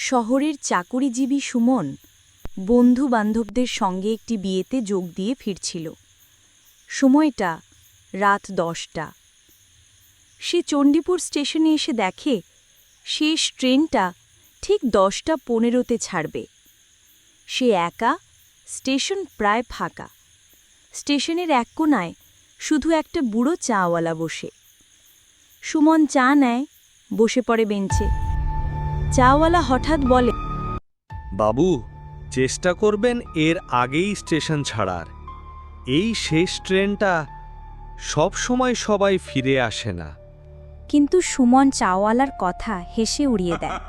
শহরের চাকুরিজীবী সুমন বন্ধু-বান্ধবদের সঙ্গে একটি বিয়েতে যোগ দিয়ে ফিরছিল। সময়টা রাত 10টা। সে চণ্ডীপুর স্টেশনে এসে দেখে শেষ ট্রেনটা ঠিক 10টা 15তে ছাড়বে। সে একা, স্টেশন প্রায় ফাঁকা। স্টেশনের এক কোণায় শুধু একটা বুড়ো চাওয়ালা বসে। সুমন চা নেয়, বসে পড়ে বেঞ্চে। চাওয়ালা হঠাৎ বলে, বাবু, চেষ্টা করবেন এর আগেই স্টেশন ছাড়ার। এই শেষ ট্রেনটা সব সময় সবাই ফিরে আসে না। কিন্তু সুমন চাওয়ালার কথা হেসে উড়িয়ে দেয়।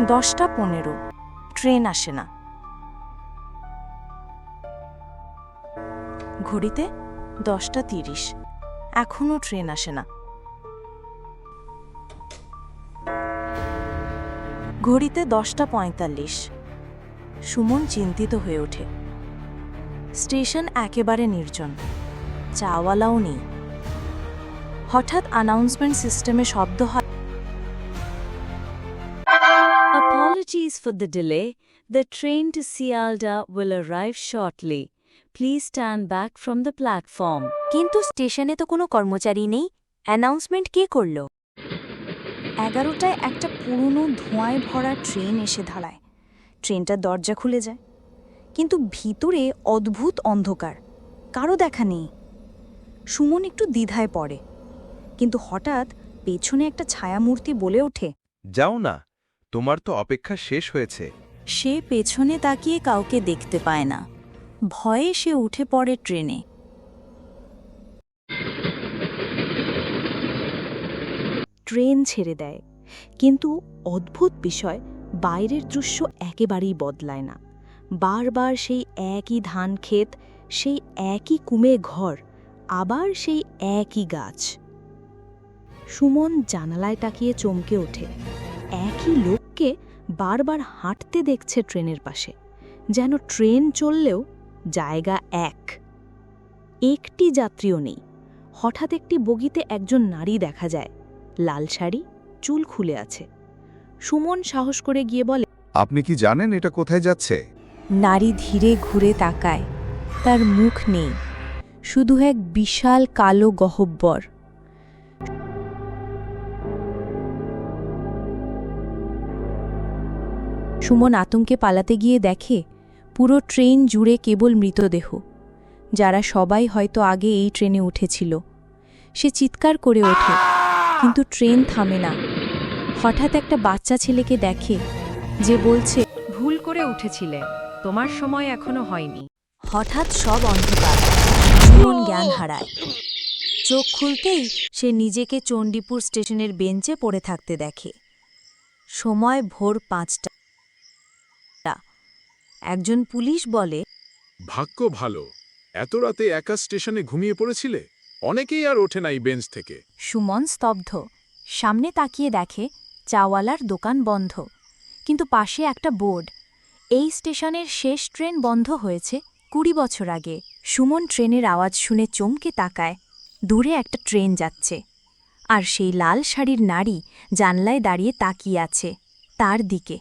10টা 15, ট্রেন আসে না। ঘড়িতে 10টা 30, এখনও ট্রেন আসে না। ঘড়িতে 10টা 45, সুমন চিন্তিত হয়ে ওঠে। স্টেশন একেবারে নির্জন, চাওয়ালাও নেই। হঠাৎ অ্যানাউন্সমেন্ট সিস্টেমে শব্দ হয়, Apologies for the delay. The train to Sealdah will arrive shortly. Please stand back from the platform. কিন্তু স্টেশনে তো কোনো কর্মচারী নেই। অ্যানাউন্সমেন্ট কে করল? 11টায় একটা পুরনো ধোঁয়ায় ভরা ট্রেন এসে দাঁড়ায়। ট্রেনটার দরজা খুলে যায়, কিন্তু ভিতরে অদ্ভুত অন্ধকার, কারো দেখা নেই। সুমন একটু দ্বিধায় পড়ে, কিন্তু হঠাৎ পেছনে একটা ছায়ামূর্তি বলে ওঠে, যাও না, তোমার তো অপেক্ষা শেষ হয়েছে। সে পেছনে তাকিয়ে কাউকে দেখতে পায় না। ভয়ে সে উঠে পড়ে ট্রেনে। ট্রেন ছেড়ে দেয়, কিন্তু অদ্ভুত বিষয়, বাইরের দৃশ্য একেবারেই বদলায় না। বারবার সেই একই ধান ক্ষেত, সেই একই কুমে ঘর, আবার সেই একই গাছ। সুমন জানালায় তাকিয়ে চমকে ওঠে। একই লোককে বারবার হাঁটতে দেখছে ট্রেনের পাশে, যেন ট্রেন চললেও জায়গা একটি যাত্রীও নেই। হঠাৎ একটি বগিতে একজন নারী দেখা যায়, লাল শাড়ি, চুল খুলে আছে। সুমন সাহস করে গিয়ে বলে, আপনি কি জানেন এটা কোথায় যাচ্ছে? নারী ধীরে ঘুরে তাকায়। তার মুখ নেই, শুধু এক বিশাল কালো গহ্বর। সুমন আতঙ্কে পালাতে গিয়ে দেখে পুরো ট্রেন জুড়ে কেবল মৃতদেহ, যারা সবাই হয়তো আগে এই ট্রেনে উঠেছিল। সে চিৎকার করে ওঠে, কিন্তু ট্রেন থামে না। হঠাৎ একটা বাচ্চা ছেলেকে দেখে, যে বলছে, ভুল করে উঠেছিলে, তোমার সময় এখনো হয়নি। হঠাৎ সব অন্ধকার। সুমন জ্ঞান হারায়। চোখ খুলতেই সে নিজেকে চণ্ডীপুর স্টেশনের বেঞ্চে পড়ে থাকতে দেখে। সময় ভোর 5টা। একজন পুলিশ বলে, ভাগ্য ভালো, এত রাতে একা স্টেশনে ঘুমিয়ে পড়েছিলে। অনেকেই আর ওঠে নাই বেঞ্চ থেকে। সুমন স্তব্ধ। সামনে তাকিয়ে দেখে চাওয়ালার দোকান বন্ধ, কিন্তু পাশে একটা বোর্ড, এই স্টেশনের শেষ ট্রেন বন্ধ হয়েছে 20 বছর আগে। সুমন ট্রেনের আওয়াজ শুনে চমকে তাকায়। দূরে একটা ট্রেন যাচ্ছে, আর সেই লাল শাড়ির নারী জানলায় দাঁড়িয়ে তাকিয়ে আছে তার দিকে।